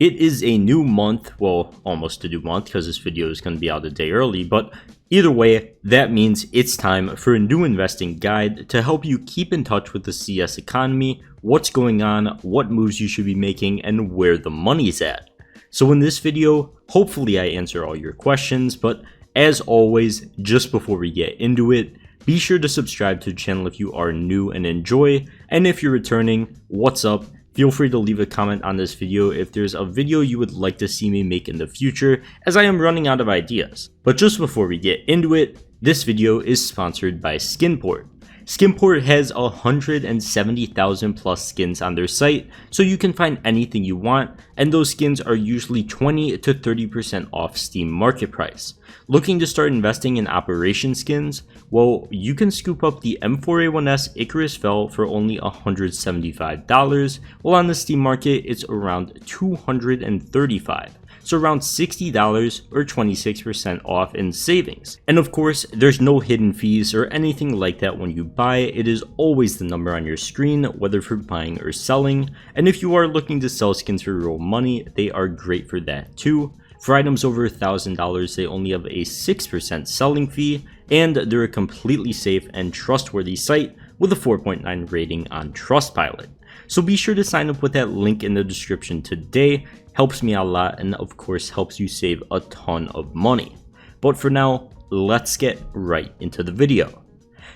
It is a new month, well, almost a new month because this video is going to be out a day early, but either way, that means it's time for a new investing guide to help you keep in touch with the CS economy, what's going on, what moves you should be making, and where the money's at. So in this video, hopefully I answer all your questions, but as always, just before we get into it, be sure to subscribe to the channel if you are new and enjoy, and if you're returning, what's up? Feel free to leave a comment on this video if there's a video you would like to see me make in the future, as I am running out of ideas. But just before we get into it, this video is sponsored by Skinport. Skinport has 170,000 plus skins on their site, so you can find anything you want, and those skins are usually 20 to 30% off Steam market price. Looking to start investing in operation skins? Well, you can scoop up the M4A1S Icarus Fell for only $175, while on the Steam market it's around $235. So around $60 or 26% off in savings. And of course, there's no hidden fees or anything like that when you buy. It is always the number on your screen, whether for buying or selling. And if you are looking to sell skins for real money, they are great for that too. For items over $1,000, they only have a 6% selling fee, and they're a completely safe and trustworthy site with a 4.9 rating on Trustpilot. So be sure to sign up with that link in the description today. Helps me out a lot, and of course helps you save a ton of money. But for now, let's get right into the video.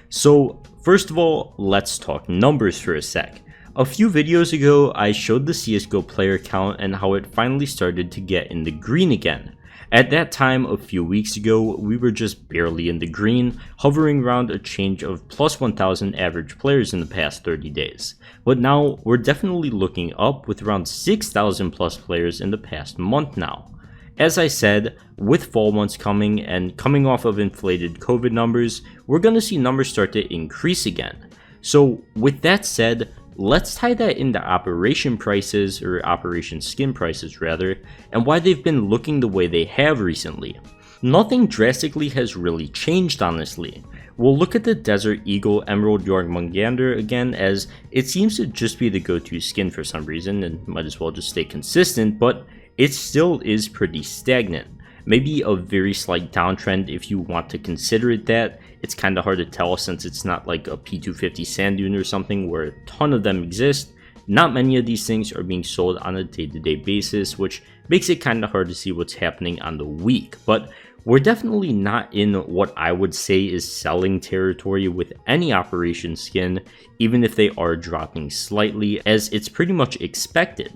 So first of all, let's talk numbers for a sec. A few videos ago, I showed the CSGO player count and how it finally started to get in the green again. At that time, a few weeks ago, we were just barely in the green, hovering around a change of plus 1,000 average players in the past 30 days. But now, we're definitely looking up with around 6,000 plus players in the past month now. As I said, with fall months coming and coming off of inflated COVID numbers, we're going to see numbers start to increase again. So with that said, let's tie that into operation prices, or operation skin prices rather, and why they've been looking the way they have recently. Nothing drastically has really changed, honestly. We'll look at the Desert Eagle Emerald Jormungandr again, as it seems to just be the go-to skin for some reason and might as well just stay consistent, but it still is pretty stagnant. Maybe a very slight downtrend if you want to consider it that. It's kind of hard to tell since it's not like a P250 sand dune or something where a ton of them exist. Not many of these things are being sold on a day-to-day basis, which makes it kind of hard to see what's happening on the week. But we're definitely not in what I would say is selling territory with any operation skin, even if they are dropping slightly, as it's pretty much expected.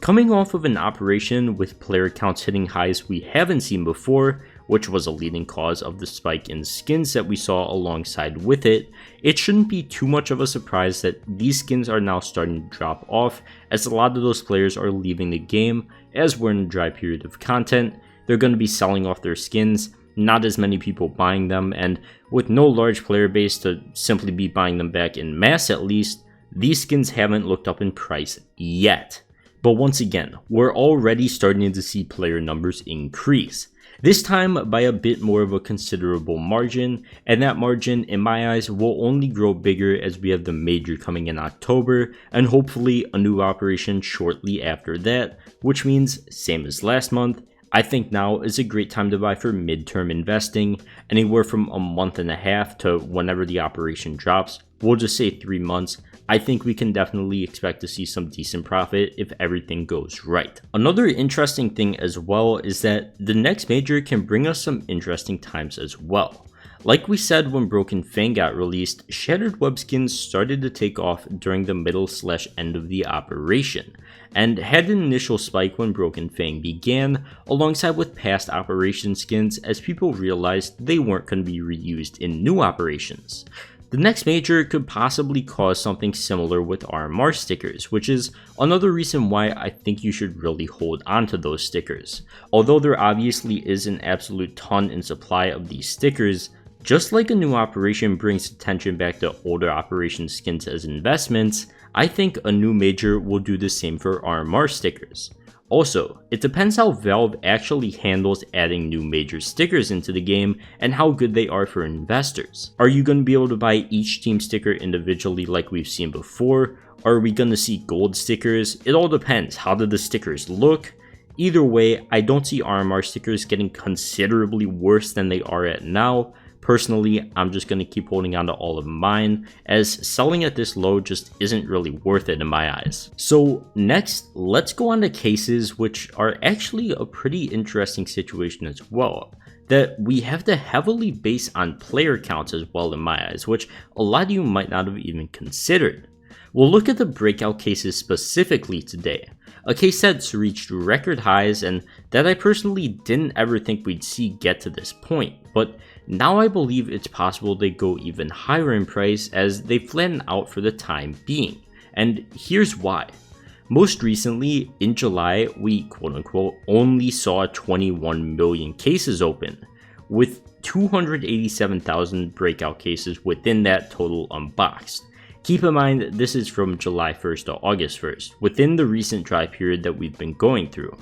Coming off of an operation with player counts hitting highs we haven't seen before, which was a leading cause of the spike in skins that we saw alongside with it, it shouldn't be too much of a surprise that these skins are now starting to drop off, as a lot of those players are leaving the game. As we're in a dry period of content, they're going to be selling off their skins, not as many people buying them, and with no large player base to simply be buying them back in mass at least, these skins haven't looked up in price yet. But once again, we're already starting to see player numbers increase. This time by a bit more of a considerable margin, and that margin in my eyes will only grow bigger as we have the major coming in October, and hopefully a new operation shortly after that, which means, same as last month, I think now is a great time to buy for midterm investing, anywhere from a month and a half to whenever the operation drops. We'll just say 3 months. I think we can definitely expect to see some decent profit if everything goes right. Another interesting thing as well is that the next major can bring us some interesting times as well. Like we said when Broken Fang got released, Shattered Web skins started to take off during the middle/end of the operation, and had an initial spike when Broken Fang began, alongside with past operation skins as people realized they weren't going to be reused in new operations. The next major could possibly cause something similar with RMR stickers, which is another reason why I think you should really hold on to those stickers. Although there obviously is an absolute ton in supply of these stickers, just like a new operation brings attention back to older operation skins as investments, I think a new major will do the same for RMR stickers. Also, it depends how Valve actually handles adding new major stickers into the game and how good they are for investors. Are you going to be able to buy each team sticker individually like we've seen before? Are we going to see gold stickers? It all depends. How do the stickers look? Either way, I don't see RMR stickers getting considerably worse than they are at now. Personally, I'm just going to keep holding on to all of mine, as selling at this low just isn't really worth it in my eyes. So next, let's go on to cases which are actually a pretty interesting situation as well, that we have to heavily base on player counts as well in my eyes, which a lot of you might not have even considered. We'll look at the breakout cases specifically today, a case that's reached record highs and that I personally didn't ever think we'd see get to this point, but now I believe it's possible they go even higher in price as they flatten out for the time being, and here's why. Most recently, in July, we quote-unquote only saw 21 million cases open, with 287,000 breakout cases within that total unboxed. Keep in mind, this is from July 1st to August 1st, within the recent dry period that we've been going through.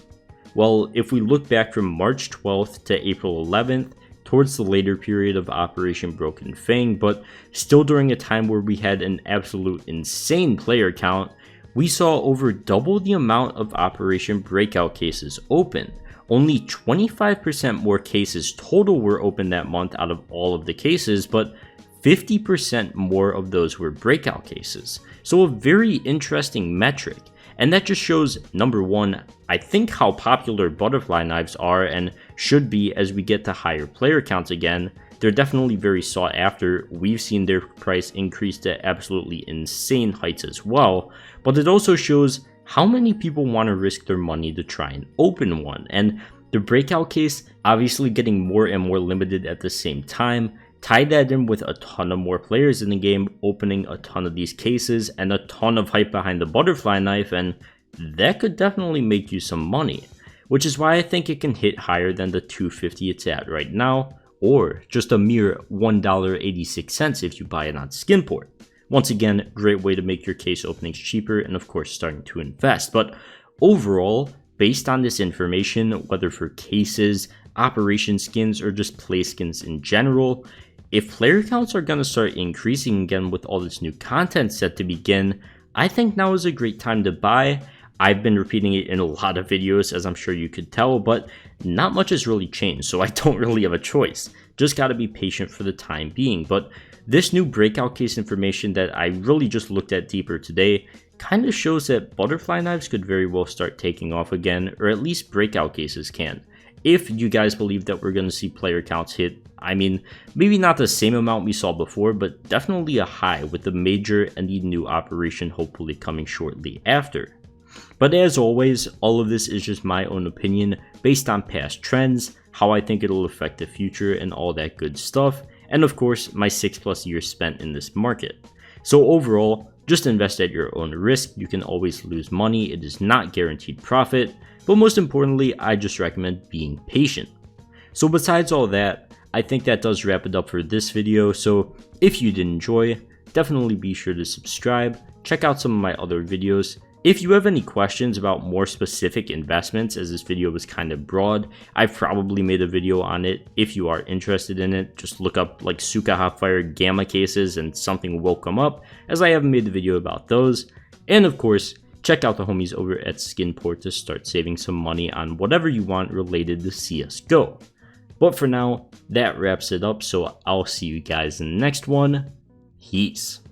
Well, if we look back from March 12th to April 11th, towards the later period of Operation Broken Fang, but still during a time where we had an absolute insane player count, we saw over double the amount of Operation Breakout cases open. Only 25% more cases total were open that month out of all of the cases, but 50% more of those were breakout cases. So a very interesting metric. And that just shows, number one, I think how popular butterfly knives are and should be as we get to higher player counts again. They're definitely very sought after. We've seen their price increase to absolutely insane heights as well. But it also shows how many people want to risk their money to try and open one. And the breakout case obviously getting more and more limited at the same time. Tie that in with a ton of more players in the game opening a ton of these cases and a ton of hype behind the butterfly knife, and that could definitely make you some money, which is why I think it can hit higher than the $2.50 it's at right now, or just a mere $1.86 if you buy it on Skinport. Once again, great way to make your case openings cheaper and of course starting to invest. But overall, based on this information, whether for cases, operation skins, or just play skins in general, if player counts are going to start increasing again with all this new content set to begin, I think now is a great time to buy. I've been repeating it in a lot of videos, as I'm sure you could tell, but not much has really changed, so I don't really have a choice. Just gotta be patient for the time being. But this new breakout case information that I really just looked at deeper today kind of shows that butterfly knives could very well start taking off again, or at least breakout cases can. If you guys believe that we're going to see player counts hit, I mean, maybe not the same amount we saw before, but definitely a high with the major and the new operation hopefully coming shortly after. But as always, all of this is just my own opinion based on past trends, how I think it'll affect the future and all that good stuff, and of course my 6+ years spent in this market. So overall, just invest at your own risk. You can always lose money, it is not guaranteed profit, but most importantly, I just recommend being patient. So besides all that, I think that does wrap it up for this video. So if you did enjoy, definitely be sure to subscribe, check out some of my other videos. If you have any questions about more specific investments, as this video was kind of broad, I've probably made a video on it. If you are interested in it, just look up like Suka Hotfire Gamma cases and something will come up, as I haven't made a video about those. And of course, check out the homies over at Skinport to start saving some money on whatever you want related to CSGO. But for now, that wraps it up, so I'll see you guys in the next one. Peace.